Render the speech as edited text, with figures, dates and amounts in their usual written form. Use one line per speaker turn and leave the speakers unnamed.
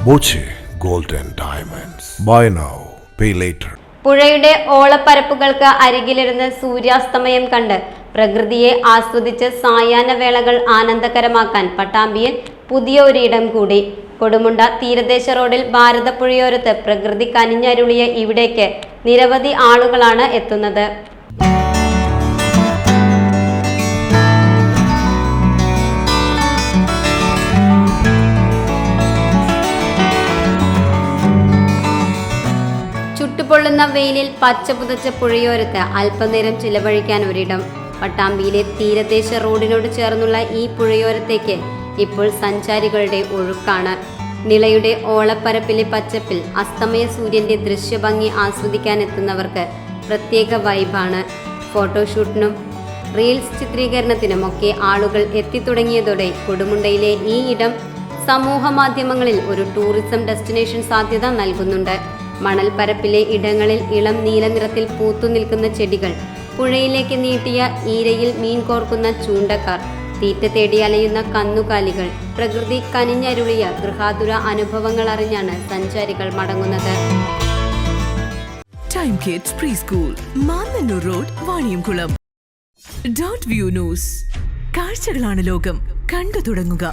Boche gold and diamonds. Buy now, pay later.
പുഴയുടെ ഓളപ്പരപ്പുകൾക്ക് അരികിലിരുന്ന് സൂര്യാസ്തമയം കണ്ട് പ്രകൃതിയെ ആസ്വദിച്ച് സായാഹ്ന വേളകൾ ആനന്ദകരമാക്കാൻ പട്ടാമ്പിയിൽ പുതിയ ഒരിടം കൂടി. കൊടുമുണ്ട തീരദേശ റോഡിൽ ഭാരതപ്പുഴയോരത്ത് പ്രകൃതി കനിഞ്ഞരുളിയ ഇവിടേക്ക് നിരവധി ആളുകളാണ് എത്തുന്നത്. ചുട്ടുപൊള്ളുന്ന വെയിലിൽ പച്ചപുതച്ച പുഴയോരത്ത് അല്പനേരം ചിലവഴിക്കാൻ ഒരിടം. പട്ടാമ്പിയിലെ തീരദേശ റോഡിനോട് ചേർന്നുള്ള ഈ പുഴയോരത്തേക്ക് ഇപ്പോൾ സഞ്ചാരികളുടെ ഒഴുക്കാണ്. നിളയുടെ ഓളപ്പരപ്പിലെ പച്ചപ്പിൽ അസ്തമയ സൂര്യന്റെ ദൃശ്യഭംഗി ആസ്വദിക്കാനെത്തുന്നവർക്ക് പ്രത്യേക വൈബാണ്. ഫോട്ടോഷൂട്ടിനും റീൽസ് ചിത്രീകരണത്തിനുമൊക്കെ ആളുകൾ എത്തിത്തുടങ്ങിയതോടെ കൊടുമുണ്ടയിലെ ഈ ഇടം സമൂഹ മാധ്യമങ്ങളിൽ ഒരു ടൂറിസം ഡെസ്റ്റിനേഷൻ സാധ്യത നൽകുന്നുണ്ട്. മണൽപ്പരപ്പിലെ ഇടങ്ങളിൽ ഇളം നീല നിറത്തിൽ പൂത്തുനിൽക്കുന്ന ചെടികൾ, പുഴയിലേക്ക് നീട്ടിയ ഈരയിൽ മീൻ കോർക്കുന്ന ചൂണ്ടക്കാർ, തീറ്റ തേടി അലയുന്ന കന്നുകാലികൾ, പ്രകൃതി കനിഞ്ഞരുളിയ ഗൃഹാതുര അനുഭവങ്ങൾ അറിഞ്ഞാണ് സഞ്ചാരികൾ മടങ്ങുന്നത്.
Time kids pre school, Mannannur road, Vaniyamkulam. Dot view news. കാഴ്ചകളാണ് ലോകം, കണ്ടു തുടങ്ങുക.